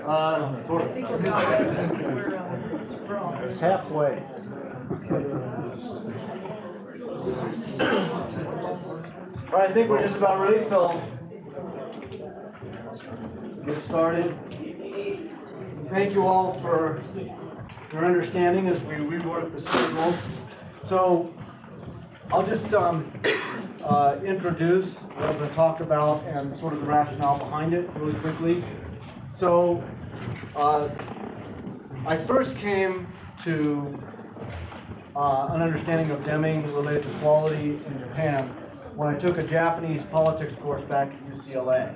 Sort of. Halfway. All right, I think we're just about ready, so get started. Thank you all for your understanding as we rework the schedule. So I'll just introduce what I'm going to talk about and sort of the rationale behind it really quickly. So I first came to an understanding of Deming related to quality in Japan when I took a Japanese politics course back at UCLA.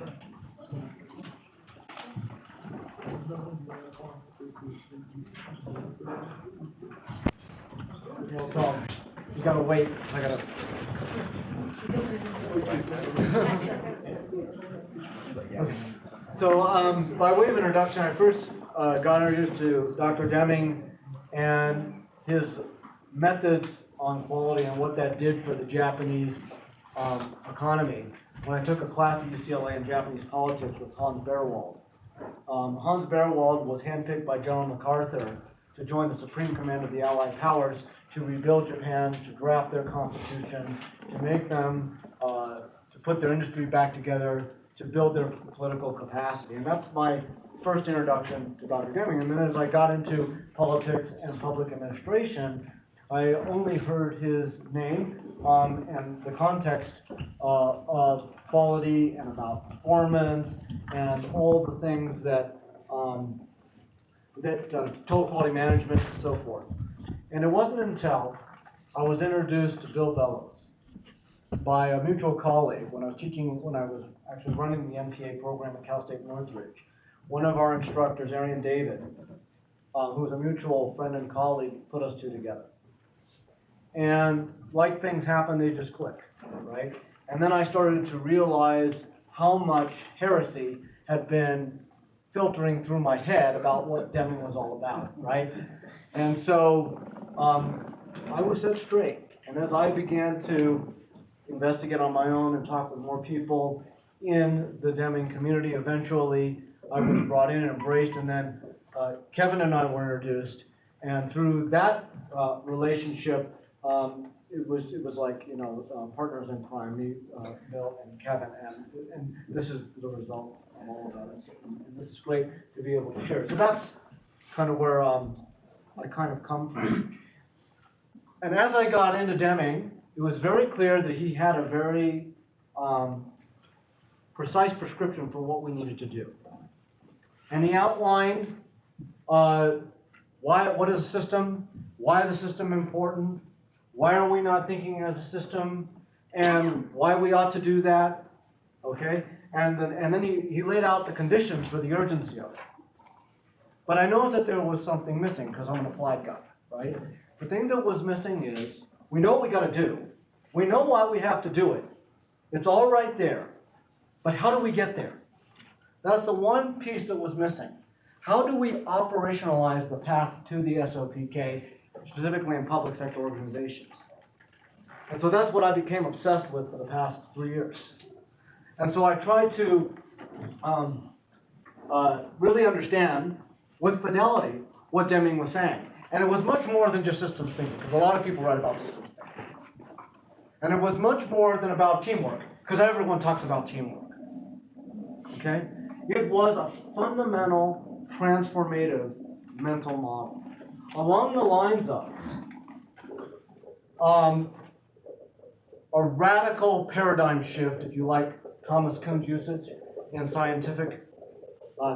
So you gotta wait. I gotta. So by way of introduction, I first got introduced to Dr. Deming and his methods on quality and what that did for the Japanese economy when I took a class at UCLA in Japanese politics with Hans Beerwald. Hans Beerwald was handpicked by General MacArthur to join the Supreme Command of the Allied Powers to rebuild Japan, to draft their constitution, to make them, to put their industry back together, to build their political capacity. And that's my first introduction to Dr. Deming. And then as I got into politics and public administration, I only heard his name and the context of quality and about performance and all the things that total quality management and so forth. And it wasn't until I was introduced to Bill Bellows by a mutual colleague when I was actually running the MPA program at Cal State Northridge. One of our instructors, Arian David, who was a mutual friend and colleague, put us two together. And like things happen, they just click, right? And then I started to realize how much heresy had been filtering through my head about what Deming was all about, right? And so I was set straight. And as I began to investigate on my own and talk with more people in the Deming community, eventually I was brought in and embraced, and then Kevin and I were introduced. And through that relationship, it was like, you know, partners in crime, me, Bill, and Kevin, and this is the result of all of that. And this is great to be able to share. So that's kind of where I kind of come from. And as I got into Deming, it was very clear that he had a very precise prescription for what we needed to do. And he outlined what is a system, why is the system important, why are we not thinking as a system, and why we ought to do that, okay? And then he laid out the conditions for the urgency of it. But I noticed that there was something missing because I'm an applied guy, right? The thing that was missing is, we know what we got to do. We know why we have to do it. It's all right there. But how do we get there? That's the one piece that was missing. How do we operationalize the path to the SOPK, specifically in public sector organizations? And so that's what I became obsessed with for the past 3 years. And so I tried to really understand with fidelity what Deming was saying. And it was much more than just systems thinking, because a lot of people write about systems thinking. And it was much more than about teamwork, because everyone talks about teamwork. Okay? It was a fundamental, transformative mental model. Along the lines of a radical paradigm shift, if you like Thomas Kuhn's usage in scientific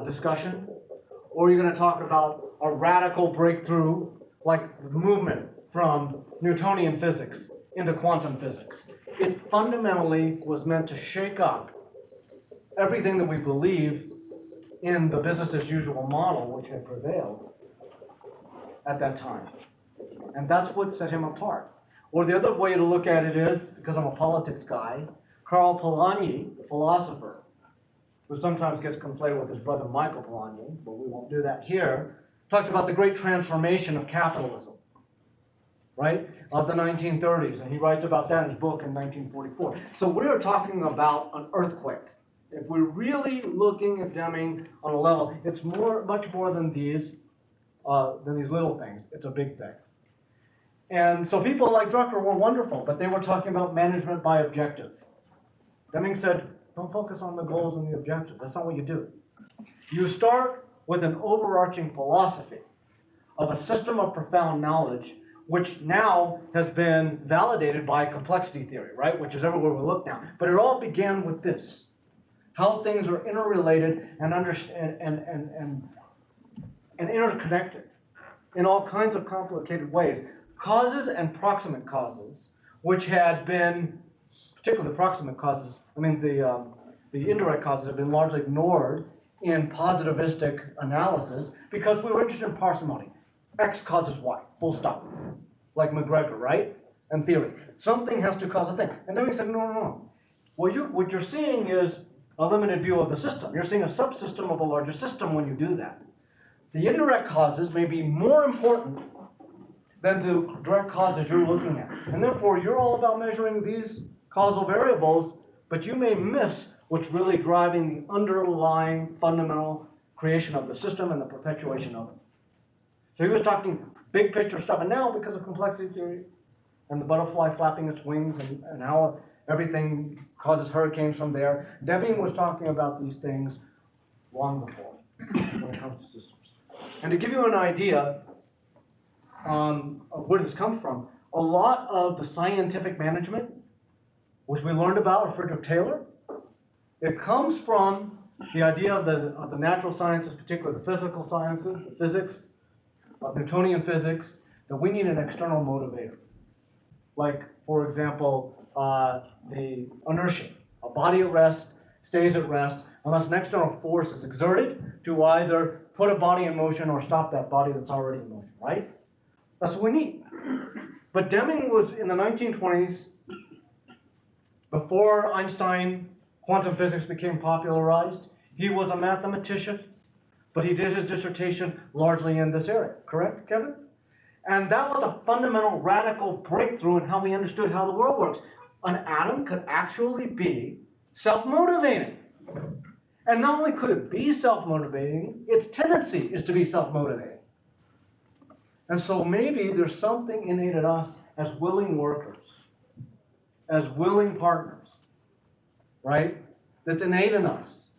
discussion, or you're going to talk about a radical breakthrough, like the movement from Newtonian physics into quantum physics. It fundamentally was meant to shake up everything that we believe in the business as usual model which had prevailed at that time. And that's what set him apart. Or the other way to look at it is, because I'm a politics guy, KARL Polanyi, the philosopher, who sometimes gets conflated with his brother Michael Polanyi, but we won't do that here, talked about the great transformation of capitalism, right, of the 1930s, and he writes about that in his book in 1944. So we are talking about an earthquake if we're really looking at Deming on a level, it's much more than these little things. It's a big thing. And so people like Drucker were wonderful, but they were talking about management by objective. Deming said, don't focus on the goals and the objectives. That's not what you do. You start with an overarching philosophy of a system of profound knowledge, which now has been validated by complexity theory, right? Which is everywhere we look now. But it all began with this: how things are interrelated and interconnected in all kinds of complicated ways. Causes and proximate causes, which had been, particularly the proximate causes, the indirect causes have been largely ignored in positivistic analysis because we were interested in parsimony. X causes Y, full stop. Like McGregor, right? And theory. Something has to cause a thing. And then we said, no. What you're seeing is a limited view of the system. You're seeing a subsystem of a larger system when you do that. The indirect causes may be more important than the direct causes you're looking at. And therefore, you're all about measuring these causal variables, but you may miss what's really driving the underlying fundamental creation of the system and the perpetuation of it. So he was talking big picture stuff, and now because of complexity theory and the butterfly flapping its wings and how everything causes hurricanes from there, Deming was talking about these things long before when it comes to systems. And to give you an idea of where this comes from, a lot of the scientific management, which we learned about with Frederick Taylor, it comes from the idea of the natural sciences, particularly the physical sciences, the physics, Newtonian physics, that we need an external motivator. Like, for example, the inertia. A body at rest stays at rest unless an external force is exerted to either put a body in motion or stop that body that's already in motion, right? That's what we need. But Deming was in the 1920s, before Einstein, quantum physics became popularized. He was a mathematician, but he did his dissertation largely in this area. Correct, Kevin? And that was a fundamental, radical breakthrough in how we understood how the world works. An atom could actually be self-motivating. And not only could it be self-motivating, its tendency is to be self-motivating. And so maybe there's something innate in us as willing workers, as willing partners, right? That's innate in us.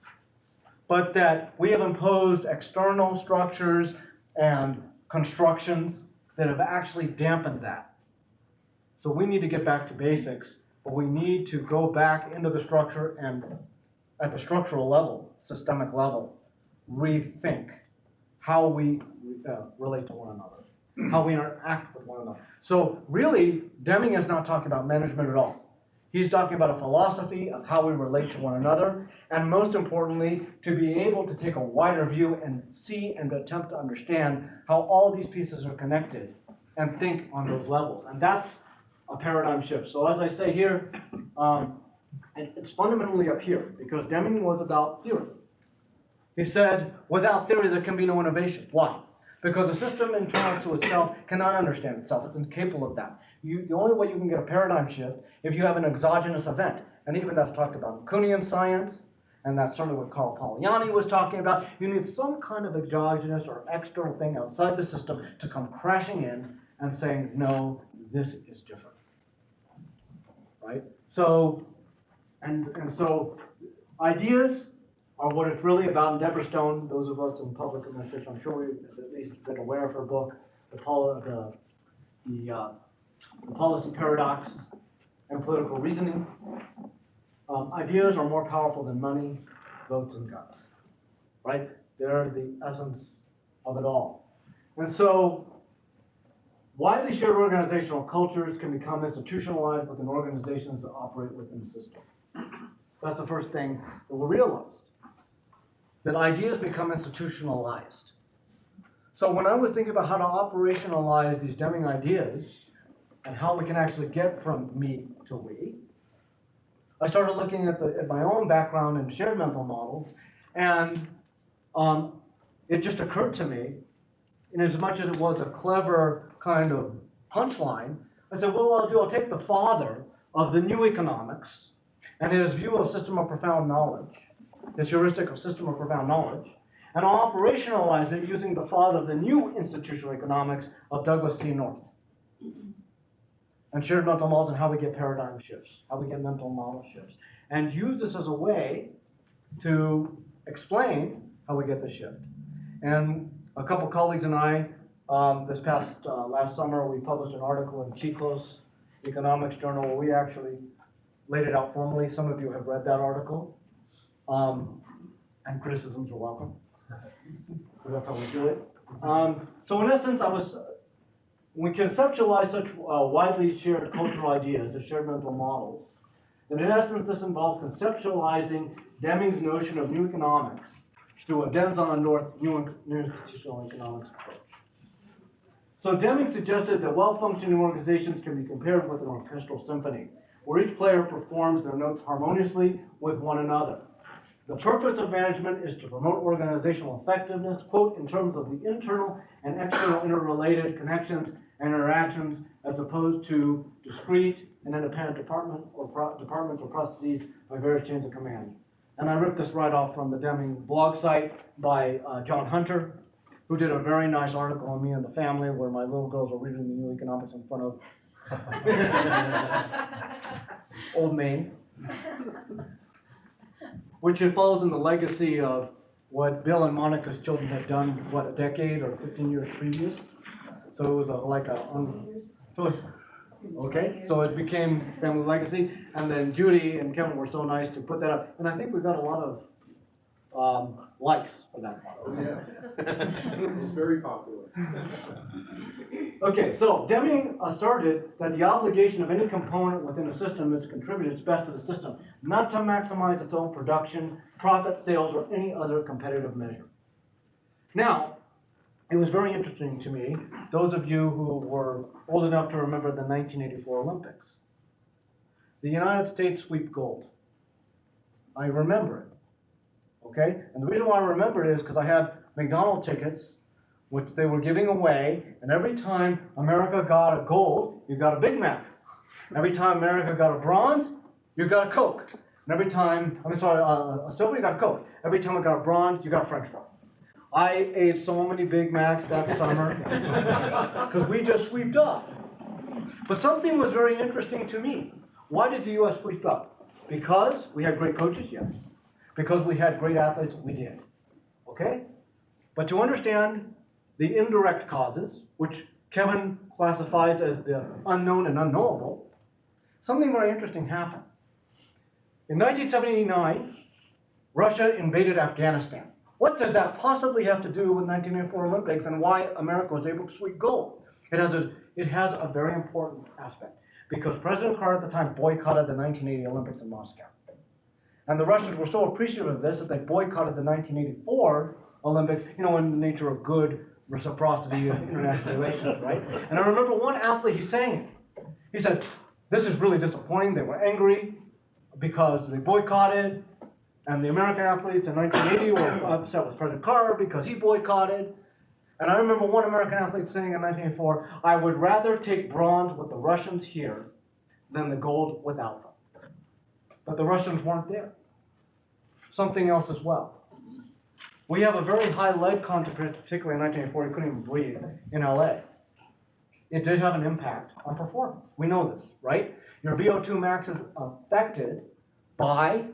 But that we have imposed external structures and constructions that have actually dampened that. So we need to get back to basics, but we need to go back into the structure and at the structural level, systemic level, rethink how we relate to one another, how we interact with one another. So really, Deming is not talking about management at all. He's talking about a philosophy of how we relate to one another, and most importantly, to be able to take a wider view and see and attempt to understand how all these pieces are connected and think on those levels. And that's a paradigm shift. So as I say here, it's fundamentally up here, because Deming was about theory. He said, without theory, there can be no innovation. Why? Because a system internal to itself cannot understand itself. It's incapable of that. The only way you can get a paradigm shift if you have an exogenous event. And even that's talked about in KUHN science, and that's certainly what KARL POLANYI was talking about. You need some kind of exogenous or external thing outside the system to come crashing in and saying, no, this is different. Right? So, and so ideas are what it's really about. And Deborah Stone, those of us in public administration, I'm sure we've at least been aware of her book, the Policy Paradox and Political Reasoning. Ideas are more powerful than money, votes, and guns. Right? They're the essence of it all. And so, widely shared organizational cultures can become institutionalized within organizations that operate within the system. That's the first thing that we realized, that ideas become institutionalized. So when I was thinking about how to operationalize these Deming ideas and how we can actually get from me to we, I started looking at my own background in shared mental models, and it just occurred to me, in as much as it was a clever kind of punchline, I said, well, what I'll take the father of the new economics and his view of system of profound knowledge, this heuristic of system of profound knowledge, and I'll operationalize it using the thought of the new institutional economics of Douglas C. North. And shared mental models and how we get paradigm shifts, how we get mental model shifts, and use this as a way to explain how we get the shift. And a couple colleagues and I, this past last summer, we published an article in Kiklos Economics Journal where we actually laid it out formally. Some of you have read that article, and criticisms are welcome. That's how we do it. So in essence, we conceptualize such widely shared cultural ideas as shared mental models. And in essence, this involves conceptualizing Deming's notion of new economics through a Denzon North new institutional economics approach. So Deming suggested that well-functioning organizations can be compared with an orchestral symphony, where each player performs their notes harmoniously with one another. The purpose of management is to promote organizational effectiveness, quote, in terms of the internal and external interrelated connections and interactions, as opposed to discrete and independent departments or processes by various chains of command. And I ripped this right off from the Deming blog site by John Hunter, who did a very nice article on me and the family where my little girls are reading the new economics in front of Old Main, which it follows in the legacy of what Bill and Monica's children had done, what, a decade or 15 years previous? So it was okay, so it became family legacy, and then Judy and Kevin were so nice to put that up, and I think we got a lot of likes for that. Oh, yeah. It's very popular. Okay, so Deming asserted that the obligation of any component within a system is to contribute its best to the system, not to maximize its own production, profit, sales, or any other competitive measure. Now, it was very interesting to me, those of you who were old enough to remember the 1984 Olympics. The United States sweep gold. I remember it, okay? And the reason why I remember it is because I had McDonald's tickets, which they were giving away, and every time America got a gold, you got a Big Mac. Every time America got a bronze, you got a Coke. And every time, a silver, you got a Coke. Every time we got a bronze, you got a French fry. I ate so many Big Macs that summer because we just sweeped up. But something was very interesting to me. Why did the U.S. sweep up? Because we had great coaches? Yes. Because we had great athletes? We did. Okay? But to understand the indirect causes, which Kevin classifies as the unknown and unknowable, something very interesting happened. In 1979, Russia invaded Afghanistan. What does that possibly have to do with 1984 Olympics and why America was able to sweep gold? It has a very important aspect because President Carter at the time boycotted the 1980 Olympics in Moscow. And the Russians were so appreciative of this that they boycotted the 1984 Olympics, in the nature of good reciprocity and international relations, right? And I remember one athlete, he's saying it. He said, this is really disappointing. They were angry because they boycotted. And the American athletes in 1980 were upset with President Carter because he boycotted. And I remember one American athlete saying in 1984, I would rather take bronze with the Russians here than the gold without them. But the Russians weren't there. Something else as well. We have a very high lead content, particularly in 1984, you couldn't even breathe in LA. It did have an impact on performance. We know this, right? Your VO2 max is affected by,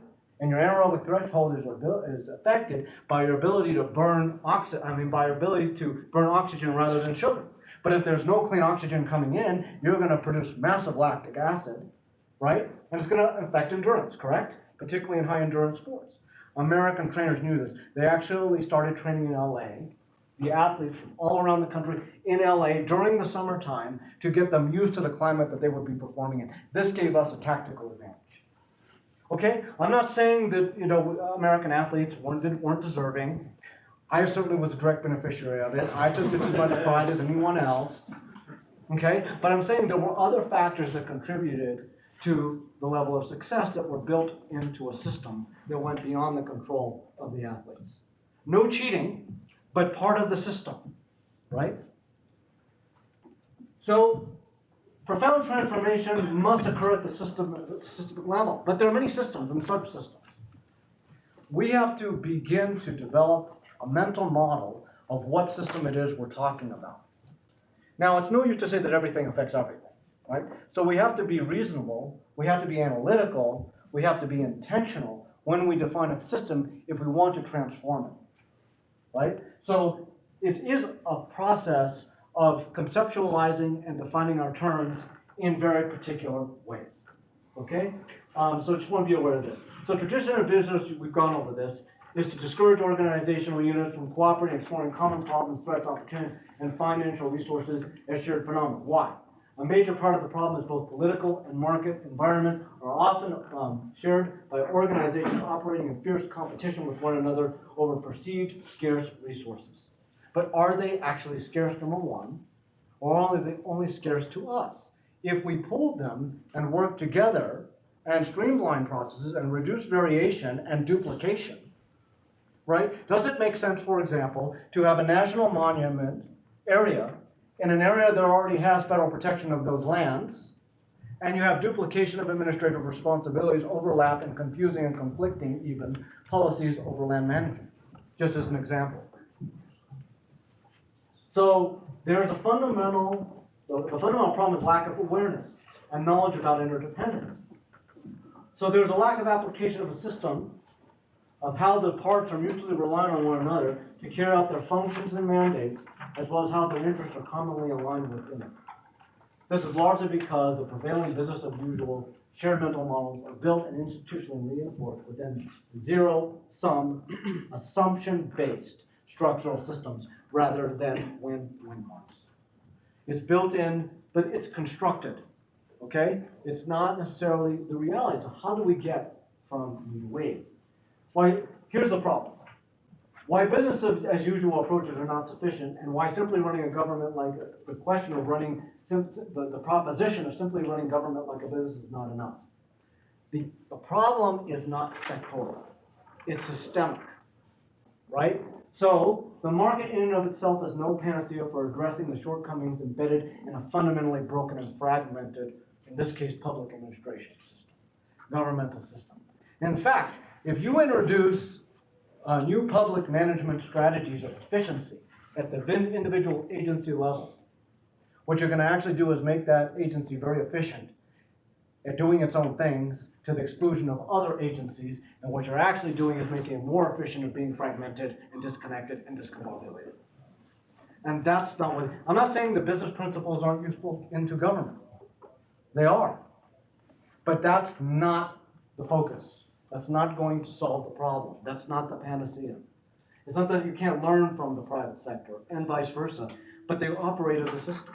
and your anaerobic threshold is affected by your ability to burn by your ability to burn oxygen rather than sugar. But if there's no clean oxygen coming in, you're going to produce massive lactic acid, right? And it's going to affect endurance, correct? Particularly in high endurance sports. American trainers knew this. They actually started training in LA, the athletes from all around the country in LA during the summertime to get them used to the climate that they would be performing in. This gave us a tactical advantage. Okay, I'm not saying that American athletes weren't deserving. I certainly was a direct beneficiary of it. I took just as much pride as anyone else. Okay, but I'm saying there were other factors that contributed to the level of success that were built into a system that went beyond the control of the athletes. No cheating, but part of the system, right? So, profound transformation must occur at the systemic level, but there are many systems and subsystems. we have to begin to develop a mental model of what system it is we're talking about. Now, it's no use to say that everything affects everything, right? So we have to be reasonable, we have to be analytical, we have to be intentional when we define a system if we want to transform it, right? So it is a process of conceptualizing and defining our terms in very particular ways, okay? So just want to be aware of this. So tradition of business, we've gone over this, is to discourage organizational units from cooperating, exploring common problems, threats, opportunities, and financial resources as shared phenomena. Why? A major part of the problem is both political and market environments are often shared by organizations operating in fierce competition with one another over perceived scarce resources. But are they actually scarce, number one, or are they only scarce to us? If we pooled them and worked together and streamline processes and reduce variation and duplication, right? Does it make sense, for example, to have a national monument area in an area that already has federal protection of those lands, and you have duplication of administrative responsibilities, overlap, and confusing and conflicting even policies over land management, just as an example. So there's the fundamental problem is lack of awareness and knowledge about interdependence. So there's a lack of application of a system of how the parts are mutually reliant on one another to carry out their functions and mandates, as well as how their interests are commonly aligned within it. This is largely because the prevailing business of usual shared mental models are built and institutionally reinforced within zero-sum, assumption-based structural systems rather than win-win ones. It's built in, but it's constructed, okay? It's not necessarily the reality. So how do we get from the way? Why, here's the problem. Why business as usual approaches are not sufficient, and why simply running a government like the question of running, the proposition of simply running government like a business is not enough. The problem is not sectoral, it's systemic, right? So the market in and of itself is no panacea for addressing the shortcomings embedded in a fundamentally broken and fragmented, in this case, public administration system, governmental system. In fact, if you introduce new public management strategies of efficiency at the individual agency level, what you're going to actually do is make that agency very efficient at doing its own things to the exclusion of other agencies, and what you're actually doing is making it more efficient at being fragmented and disconnected and discombobulated. And that's not what, I'm not saying the business principles aren't useful into government. They are. But that's not the focus. That's not going to solve the problem. That's not the panacea. It's not that you can't learn from the private sector and vice versa, but they operate as a system.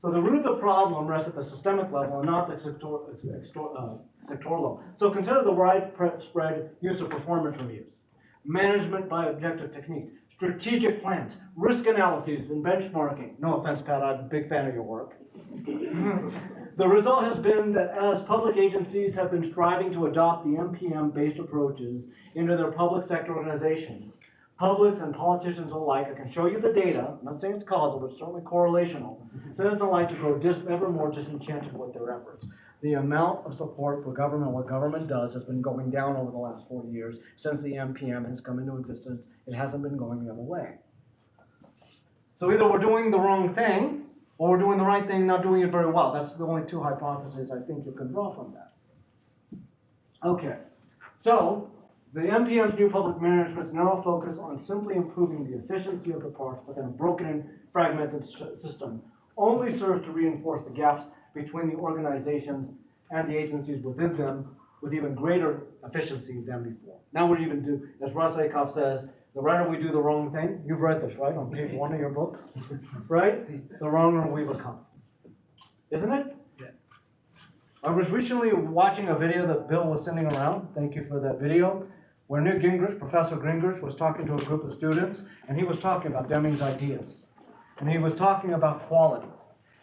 So the root of the problem rests at the systemic level and not the sectoral level. So consider the widespread use of performance reviews, management by objective techniques, strategic plans, risk analyses, and benchmarking. No offense, Pat, I'm a big fan of your work. The result has been that as public agencies have been striving to adopt the MPM-based approaches into their public sector organizations, publics and politicians alike, I can show you the data, I'm not saying it's causal, but it's certainly correlational, citizens alike to grow ever more disenchanted with their efforts. The amount of support for government, what government does, has been going down over the last 40 years. Since the MPM has come into existence, it hasn't been going the other way. So either we're doing the wrong thing, or we're doing the right thing, not doing it very well. That's the only two hypotheses I think you can draw from that. Okay, so the MPM's new public management's narrow focus on simply improving the efficiency of the parts within a broken and fragmented system only serves to reinforce the gaps between the organizations and the agencies within them with even greater efficiency than before. Now we're even do, as Russ Aikoff says, the righter we do the wrong thing. You've read this, right, on page 1 of your books, right? The wronger we become. Isn't it? Yeah. I was recently watching a video that Bill was sending around. Thank you for that video. Where Professor Gingrich was talking to a group of students, and he was talking about Deming's ideas. And he was talking about quality.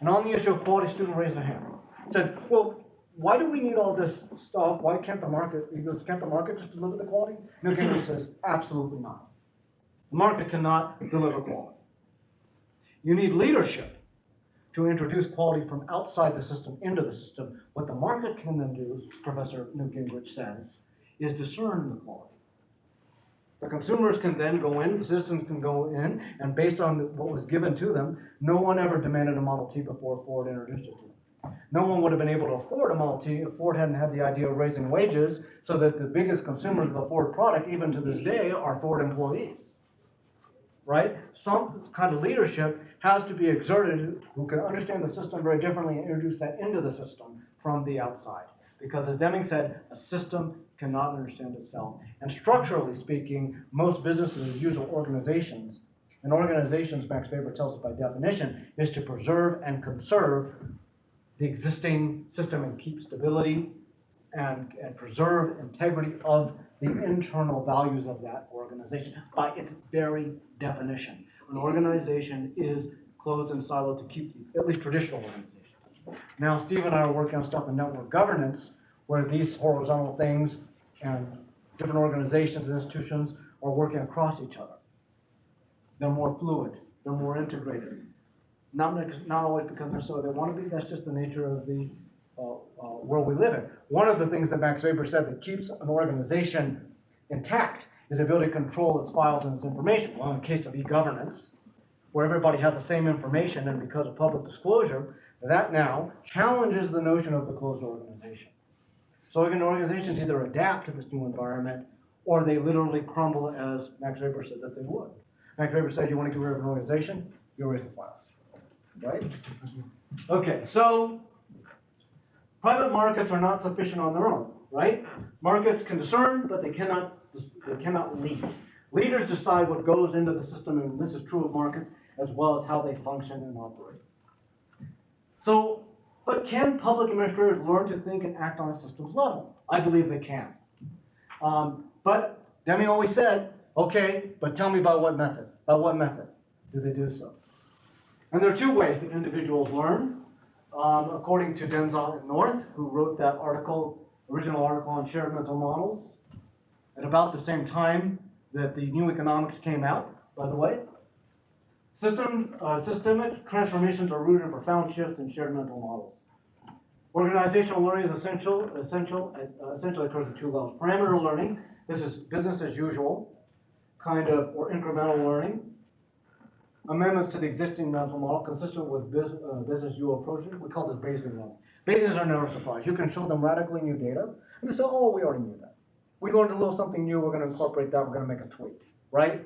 And on the issue of quality, a student raised a hand. Said, well, why do we need all this stuff? Why can't the market, he goes, can't the market just deliver the quality? Gingrich says, absolutely not. The market cannot deliver quality. You need leadership to introduce quality from outside the system into the system. What the market can then do, Professor Gingrich says, is discern the quality. The consumers can then go in, the citizens can go in, and based on what was given to them, no one ever demanded a Model T before Ford introduced it to them. No one would have been able to afford a Model T if Ford hadn't had the idea of raising wages, so that the biggest consumers of the Ford product, even to this day, are Ford employees. Right? Some kind of leadership has to be exerted who can understand the system very differently and introduce that into the system from the outside. Because as Deming said, a system cannot understand itself. And structurally speaking, most businesses use organizations. And organizations, Max Weber tells us by definition, is to preserve and conserve the existing system and keep stability and preserve integrity of the internal values of that organization by its very definition. An organization is closed and siloed to keep at least traditional organizations. Now, Steve and I are working on stuff in network governance, where these horizontal things and different organizations and institutions are working across each other. They're more fluid, they're more integrated. Not always because they're so they want to be, that's just the nature of the world we live in. One of the things that Max Weber said that keeps an organization intact is the ability to control its files and its information. Well, in the case of e-governance, where everybody has the same information, and because of public disclosure, that now challenges the notion of the closed organization. So organizations either adapt to this new environment, or they literally crumble, as Max Weber said that they would. Max Weber said, you want to get rid of an organization, you erase the files, right? Okay, so private markets are not sufficient on their own, right? Markets can discern, but they cannot lead. Leaders decide what goes into the system, and this is true of markets, as well as how they function and operate. So, but can public administrators learn to think and act on a systems level? I believe they can. But Deming always said, okay, but tell me by what method? By what method do they do so? And there are two ways that individuals learn. According to Denzel and North, who wrote that original article on shared mental models, at about the same time that the new economics came out, by the way. Systemic transformations are rooted in profound shifts in shared mental models. Organizational learning is essentially occurs at two levels. Parameter learning, this is business as usual, or incremental learning. Amendments to the existing mental model consistent with business as usual approaches. We call this Bayesian learning. Bayesians are never surprised. You can show them radically new data, and they say, oh, we already knew that. We learned a little something new, we're going to incorporate that, we're going to make a tweak, right?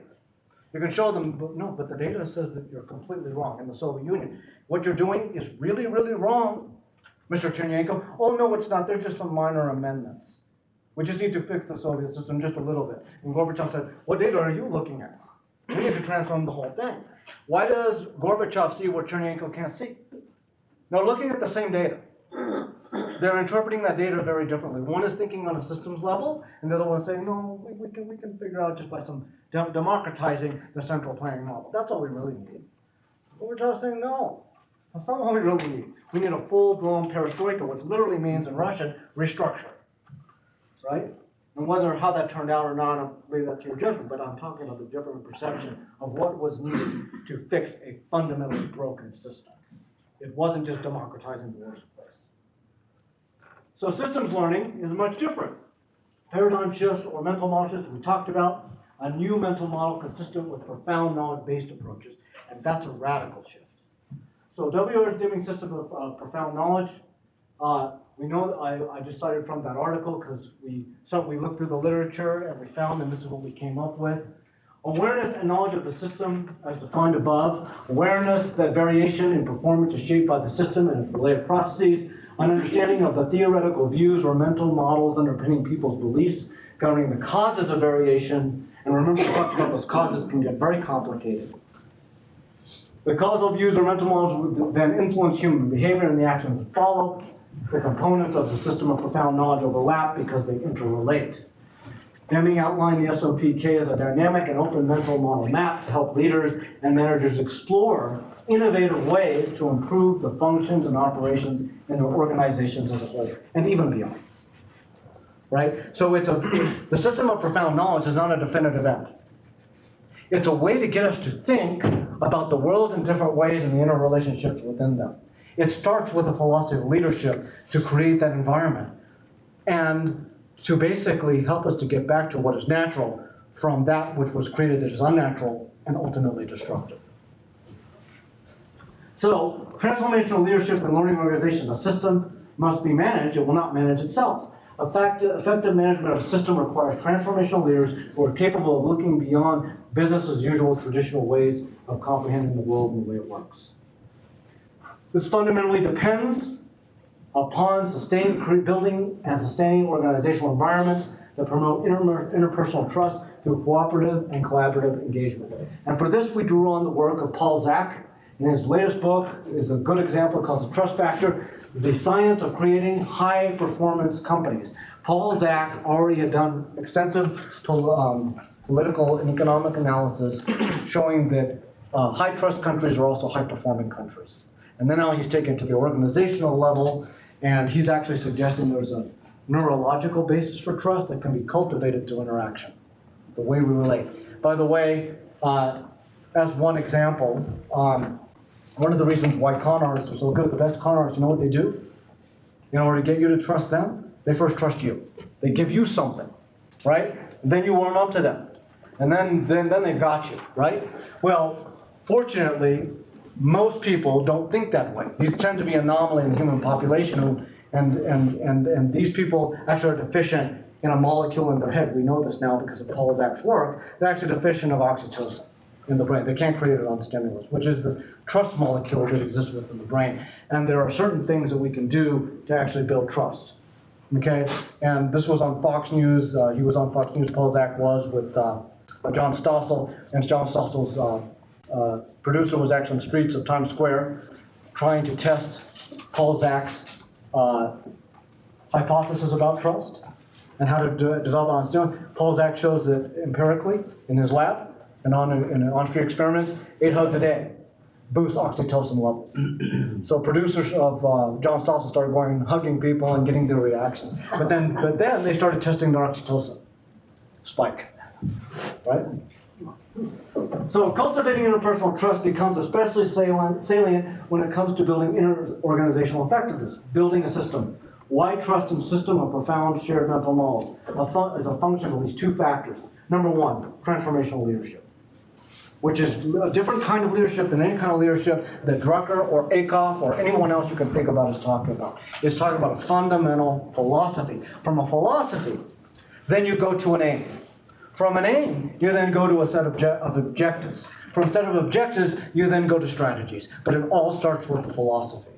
You can show them, but the data says that you're completely wrong in the Soviet Union. What you're doing is really, really wrong, Mr. Chernyenko. Oh, no, it's not. There's just some minor amendments. We just need to fix the Soviet system just a little bit. And Gorbachev said, what data are you looking at? We need to transform the whole thing. Why does Gorbachev see what Chernyenko can't see? They're looking at the same data. They're interpreting that data very differently. One is thinking on a systems level, and the other one is saying, no, we can figure out just by some democratizing the central planning model. That's all we really need. Gorbachev is saying, no, that's not what we really need. We need a full-blown perestroika, which literally means in Russian, restructure, right? And how that turned out or not, I'll leave that to your judgment, but I'm talking about the different perception of what was needed to fix a fundamentally broken system. It wasn't just democratizing the worst place. So systems learning is much different. Paradigm shifts or mental model shifts we talked about, a new mental model consistent with profound knowledge-based approaches, and that's a radical shift. So W.R. Deming's system of profound knowledge, we know that I just cited from that article because we looked through the literature and we found, and this is what we came up with. Awareness and knowledge of the system as defined above. Awareness that variation in performance is shaped by the system and its related processes. An understanding of the theoretical views or mental models underpinning people's beliefs governing the causes of variation. And remember, we talked about those causes can get very complicated. The causal views or mental models would then influence human behavior and the actions that follow. The components of the system of profound knowledge overlap because they interrelate. Deming outlined the SOPK as a dynamic and open mental model map to help leaders and managers explore innovative ways to improve the functions and operations in their organizations as a whole, and even beyond. Right? So the system of profound knowledge is not a definitive end. It's a way to get us to think about the world in different ways and the interrelationships within them. It starts with a philosophy of leadership to create that environment and to basically help us to get back to what is natural from that which was created that is unnatural and ultimately destructive. So, transformational leadership and learning organization, a system must be managed, it will not manage itself. Effective management of a system requires transformational leaders who are capable of looking beyond business as usual traditional ways of comprehending the world and the way it works. This fundamentally depends upon building and sustaining organizational environments that promote interpersonal trust through cooperative and collaborative engagement. And for this, we drew on the work of Paul Zak. In his latest book is a good example called The Trust Factor, The Science of Creating High-Performance Companies. Paul Zak already had done extensive political and economic analysis showing that high-trust countries are also high-performing countries. And then now he's taken to the organizational level, and he's actually suggesting there's a neurological basis for trust that can be cultivated through interaction, the way we relate. By the way, as one example, one of the reasons why con artists are so good, the best con artists, you know what they do? In order to get you to trust them, they first trust you. They give you something, right? And then you warm up to them. And then they've got you, right? Well, fortunately, most people don't think that way. These tend to be an anomaly in the human population, and these people actually are deficient in a molecule in their head. We know this now because of Paul Zak's work. They're actually deficient of oxytocin in the brain. They can't create it on stimulus, which is the trust molecule that exists within the brain. And there are certain things that we can do to actually build trust. Okay, and this was on Fox News. He was on Fox News, Paul Zak was, with John Stossel, and John Stossel's producer was actually in the streets of Times Square trying to test Paul Zak's hypothesis about trust and how to develop on its own. Paul Zak shows that empirically in his lab and in on-street experiments, 8 hugs a day boosts oxytocin levels. So producers of John Stossel started going and hugging people and getting their reactions. But then they started testing their oxytocin spike, right? So cultivating interpersonal trust becomes especially salient when it comes to building inter-organizational effectiveness, building a system. Why trust in system of profound shared mental models is a function of these two factors. Number one, transformational leadership, which is a different kind of leadership than any kind of leadership that Drucker or Akoff or anyone else you can think about is talking about. It's talking about a fundamental philosophy. From a philosophy, then you go to an aim. From an aim, you then go to a set of objectives. From a set of objectives, you then go to strategies. But it all starts with the philosophy.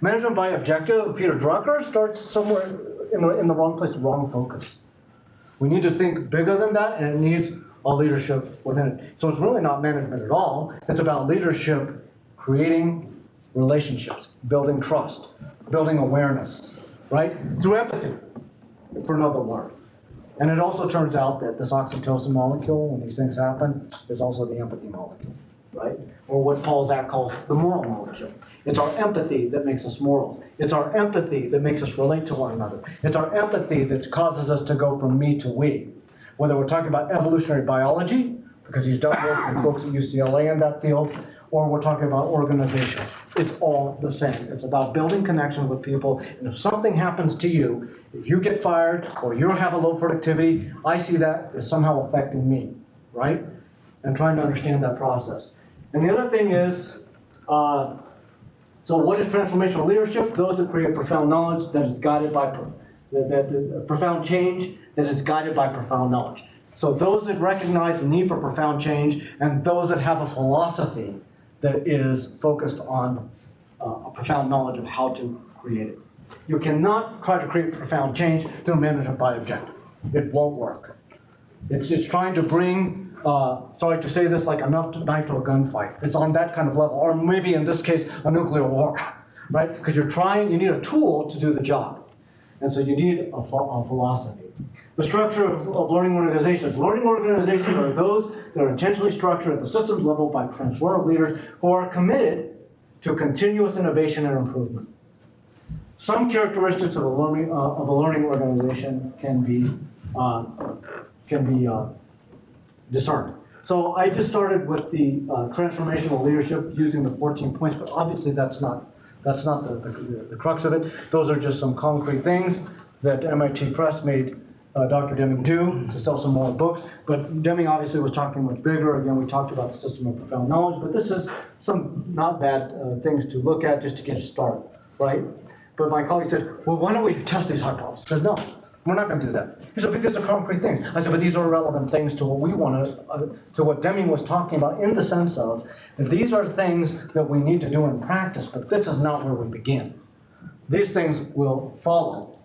Management by objective, Peter Drucker, starts somewhere in the wrong place, wrong focus. We need to think bigger than that, and it needs a leadership within it. So it's really not management at all. It's about leadership creating relationships, building trust, building awareness, right? Through empathy, for another word. And it also turns out that this oxytocin molecule, when these things happen, there's also the empathy molecule, right? Or what Paul Zak calls the moral molecule. It's our empathy that makes us moral. It's our empathy that makes us relate to one another. It's our empathy that causes us to go from me to we. Whether we're talking about evolutionary biology, because he's done work with folks at UCLA in that field, or we're talking about organizations. It's all the same. It's about building connections with people, and if something happens to you, if you get fired or you have a low productivity, I see that as somehow affecting me, right? And trying to understand that process. And the other thing is, so what is transformational leadership? Those that create profound knowledge that is guided by profound change that is guided by profound knowledge. So those that recognize the need for profound change and those that have a philosophy that is focused on a profound knowledge of how to create it. You cannot try to create profound change through management by objective. It won't work. It's trying to bring, sorry to say this, like a knife to a gunfight. It's on that kind of level, or maybe in this case, a nuclear war, right? Because you need a tool to do the job. And so you need a philosophy. The structure of learning organizations. Learning organizations are those that are intentionally structured at the systems level by transformative leaders who are committed to continuous innovation and improvement. Some characteristics of a learning organization can be discerned. So I just started with the transformational leadership using the 14 points, but obviously that's not the crux of it. Those are just some concrete things. that MIT Press made Dr. Deming do to sell some more books. But Deming obviously was talking much bigger. Again, we talked about the system of profound knowledge, but this is some not bad things to look at just to get started, right? But my colleague said, well, why don't we test these hypotheses? I said, no, we're not going to do that. He said, but these are concrete things. I said, but these are relevant things to what we want to what Deming was talking about, in the sense of that these are things that we need to do in practice, but this is not where we begin. These things will follow.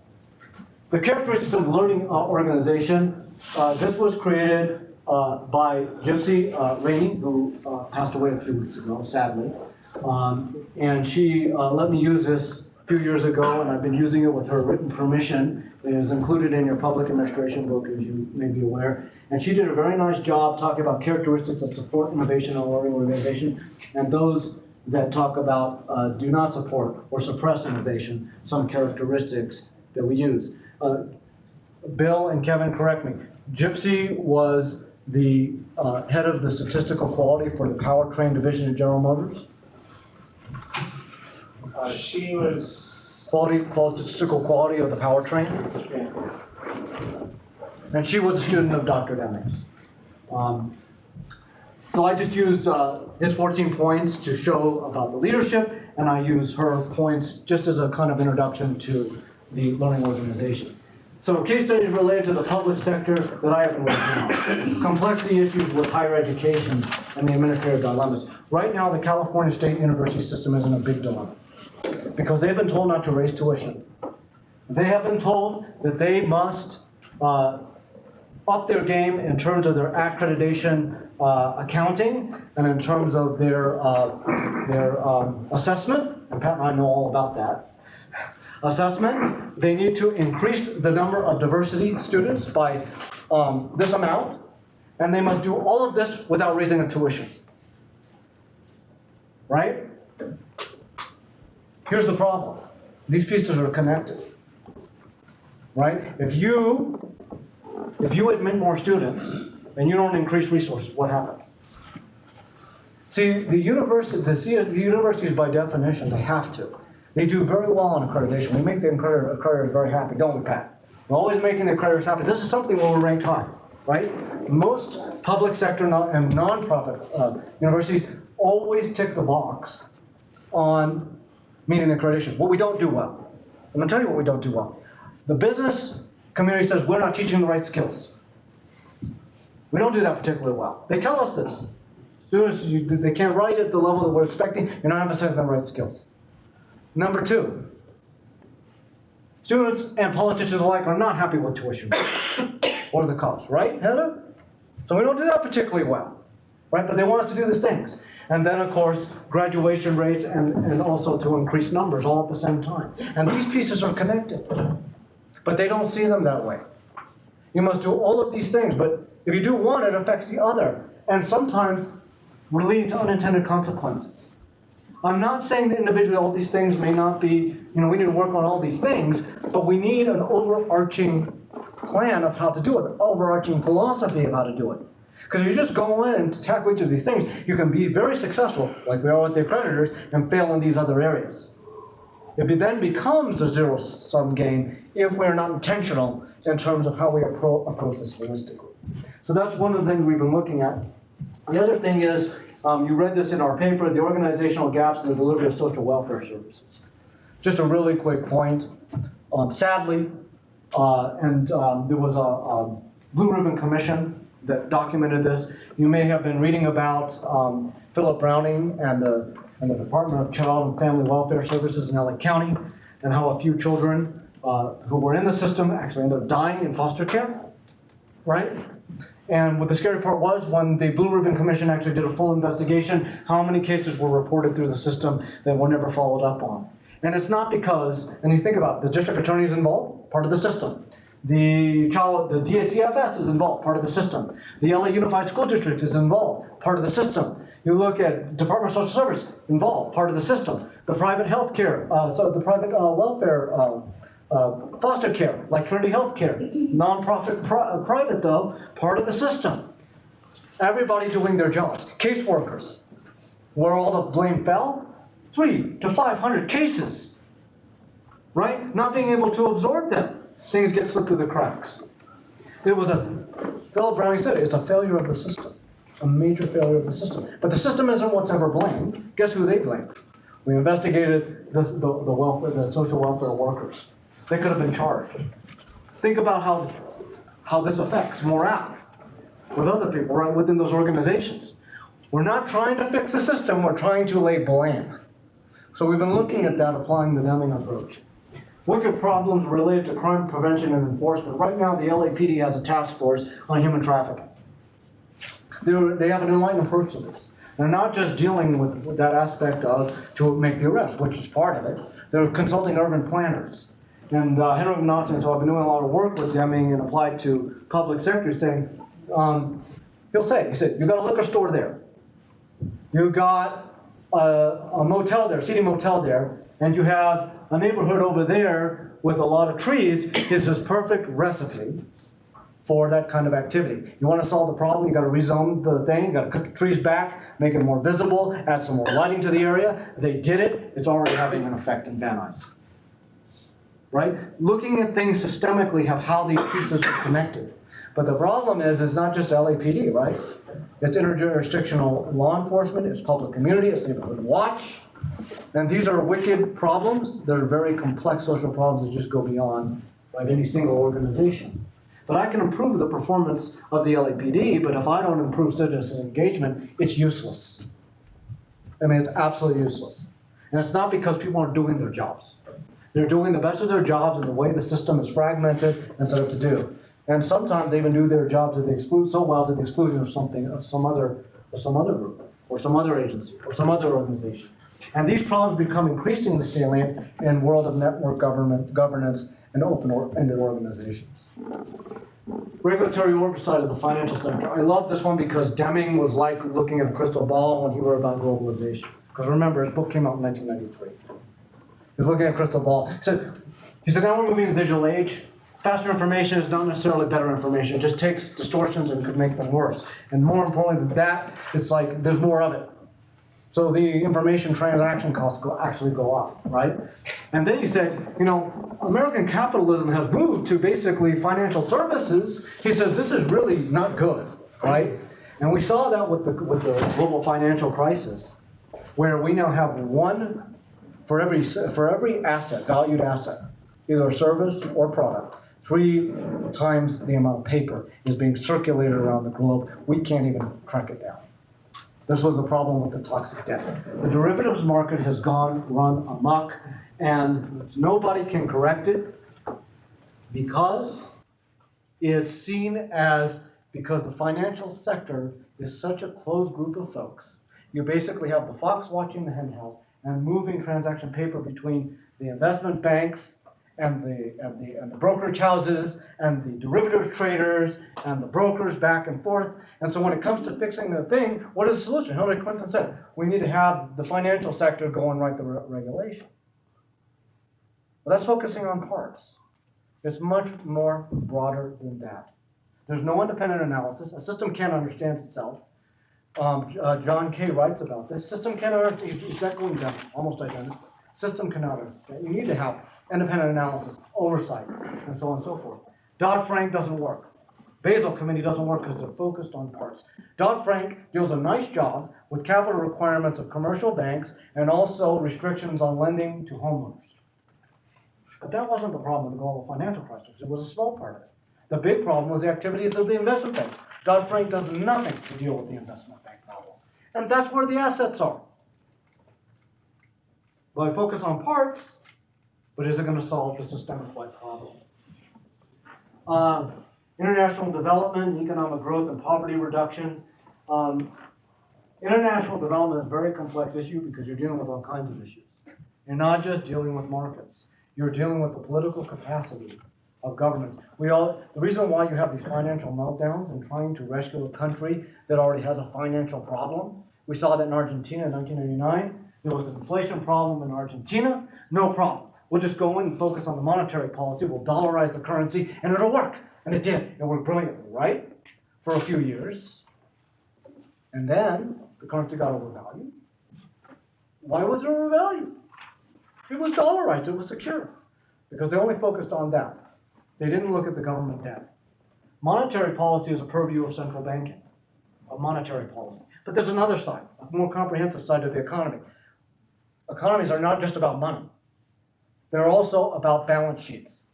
The characteristics of the learning organization, this was created by Gypsy Rainey, who passed away a few weeks ago, sadly. And she let me use this a few years ago, and I've been using it with her written permission. It is included in your public administration book, as you may be aware. And she did a very nice job talking about characteristics that support innovation and learning organization, and those that talk about do not support or suppress innovation, some characteristics that we use. Bill and Kevin, correct me. Gypsy was the head of the statistical quality for the powertrain division of General Motors. She was. Statistical quality of the powertrain. And she was a student of Dr. Deming's. So I just used his 14 points to show about the leadership, and I use her points just as a kind of introduction to the learning organization. So case studies related to the public sector that I have been working on. Complexity issues with higher education and the administrative dilemmas. Right now, the California State University system is in a big dilemma because they've been told not to raise tuition. They have been told that they must up their game in terms of their accreditation accounting and in terms of their assessment. And Pat and I know all about that. Assessment, they need to increase the number of diversity students by this amount, and they must do all of this without raising a tuition. Right? Here's the problem. These pieces are connected. Right? If you admit more students and you don't increase resources, what happens? See, the universities by definition, they have to. They do very well on accreditation. We make the accreditors very happy, don't we, Pat? We're always making the accreditors happy. This is something where we're ranked high, right? Most public sector and nonprofit universities always tick the box on meeting accreditation. What we don't do well. I'm going to tell you what we don't do well. The business community says we're not teaching the right skills. We don't do that particularly well. They tell us this. Students, they can't write at the level that we're expecting. You're not emphasizing the right skills. Number two, students and politicians alike are not happy with tuition or the cost, right, Heather? So we don't do that particularly well, right? But they want us to do these things. And then, of course, graduation rates and also to increase numbers all at the same time. And these pieces are connected, but they don't see them that way. You must do all of these things, but if you do one, it affects the other. And sometimes we're leading to unintended consequences. I'm not saying that individually all these things may not be, we need to work on all these things, but we need an overarching plan of how to do it, an overarching philosophy of how to do it. Because if you just go in and tackle each of these things, you can be very successful, like we are with the accreditors, and fail in these other areas. It then becomes a zero-sum game if we're not intentional in terms of how we approach this holistically. So that's one of the things we've been looking at. The other thing is, you read this in our paper, the organizational gaps in the delivery of social welfare services. Just a really quick point. Sadly, there was a Blue Ribbon Commission that documented this. You may have been reading about Philip Browning and the Department of Child and Family Welfare Services in LA County, and how a few children who were in the system actually ended up dying in foster care, right? And what the scary part was, when the Blue Ribbon Commission actually did a full investigation, how many cases were reported through the system that were never followed up on. And it's not because, and you think about it, the district attorney is involved, part of the system. The DACFS is involved, part of the system. The LA Unified School District is involved, part of the system. You look at Department of Social Service, involved, part of the system. The private health care, the private welfare, foster care, like Trinity Healthcare, nonprofit, private though, part of the system. Everybody doing their jobs. Caseworkers, where all the blame fell, 300 to 500 cases, right? Not being able to absorb them. things get slipped through the cracks. It was Philip Browning said it's a failure of the system, a major failure of the system. But the system isn't what's ever blamed. Guess who they blamed? We investigated the social welfare workers. They could have been charged. Think about how this affects morale with other people, right, within those organizations. We're not trying to fix the system, we're trying to lay blame. So we've been looking at that, applying the Deming approach. Wicked problems related to crime prevention and enforcement. Right now, the LAPD has a task force on human trafficking. They have an enlightened approach to this. They're not just dealing with that aspect to make the arrest, which is part of it. They're consulting urban planners. And Henry Ignacy, and so I've been doing a lot of work with Deming and applied to public sector, saying, he said, you got a liquor store there. You got a motel there, seedy motel there, and you have a neighborhood over there with a lot of trees. Is his perfect recipe for that kind of activity. You want to solve the problem, you got to rezone the thing, you got to cut the trees back, make it more visible, add some more lighting to the area. They did it, it's already having an effect in Van Nuys. Right? Looking at things systemically of how these pieces are connected. But the problem is, it's not just LAPD, right? It's interjurisdictional law enforcement, it's public community, it's neighborhood watch. And these are wicked problems. They're very complex social problems that just go beyond like any single organization. But I can improve the performance of the LAPD, but if I don't improve citizen engagement, it's useless. I mean, it's absolutely useless. And it's not because people aren't doing their jobs. They're doing the best of their jobs in the way the system is fragmented and set up to do. And sometimes they even do their jobs to the exclusion of some other group, or some other agency, or some other organization. And these problems become increasingly salient in world of network governance and open-ended organizations. Regulatory oversight of the financial sector. I love this one because Deming was like looking at a crystal ball when he wrote about globalization. Because remember, his book came out in 1993. He was looking at a crystal ball. He said, now we're moving to the digital age. Faster information is not necessarily better information. It just takes distortions and could make them worse. And more importantly than that, it's like there's more of it. So the information transaction costs actually go up, right? And then he said, American capitalism has moved to basically financial services. He says this is really not good, right? And we saw that with the global financial crisis, where we now have one for every asset, valued asset, either a service or product. 3 times the amount of paper is being circulated around the globe. We can't even track it down. This was the problem with the toxic debt. The derivatives market has run amok, and nobody can correct it because it's seen as, because the financial sector is such a closed group of folks. You basically have the fox watching the hen house and moving transaction paper between the investment banks and the brokerage houses and the derivatives traders and the brokers back and forth. And so when it comes to fixing the thing, what is the solution? Hillary Clinton said, we need to have the financial sector go and write the regulation. Well, that's focusing on parts. It's much more broader than that. There's no independent analysis. A system can't understand itself. John Kay writes about this. System cannot understand, exactly almost identical. System cannot understand. You need to have independent analysis, oversight, and so on and so forth. Dodd-Frank doesn't work. Basel Committee doesn't work because they're focused on parts. Dodd-Frank does a nice job with capital requirements of commercial banks and also restrictions on lending to homeowners. But that wasn't the problem with the global financial crisis. It was a small part of it. The big problem was the activities of the investment banks. Dodd-Frank does nothing to deal with the investment bank problem. And that's where the assets are. Well, I focus on parts, but is it going to solve the systemic-wide problem? International development, economic growth, and poverty reduction. International development is a very complex issue because you're dealing with all kinds of issues. You're not just dealing with markets. You're dealing with the political capacity of governments. The reason why you have these financial meltdowns and trying to rescue a country that already has a financial problem, we saw that in Argentina in 1989. There was an inflation problem in Argentina, no problem. We'll just go in and focus on the monetary policy, we'll dollarize the currency, and it'll work. And it did. It worked brilliantly, right? For a few years. And then the currency got overvalued. Why was it overvalued? It was dollarized, it was secure. Because they only focused on that. They didn't look at the government debt. Monetary policy is a purview of central banking, of monetary policy. But there's another side, a more comprehensive side of the economy. Economies are not just about money. They're also about balance sheets.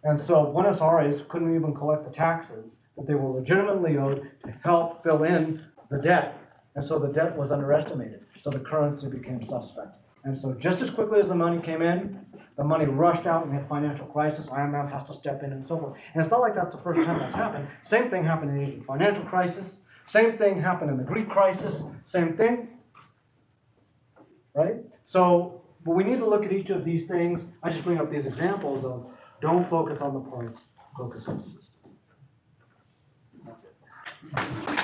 And so Buenos Aires couldn't even collect the taxes that they were legitimately owed to help fill in the debt. And so the debt was underestimated. So the currency became suspect. And so just as quickly as the money came in, the money rushed out and we had financial crisis. IMF has to step in and so forth. And it's not like that's the first time that's happened. Same thing happened in the Asian financial crisis. Same thing happened in the Greek crisis. Same thing. Right? So, but we need to look at each of these things. I just bring up these examples of don't focus on the parts, focus on the system. That's it.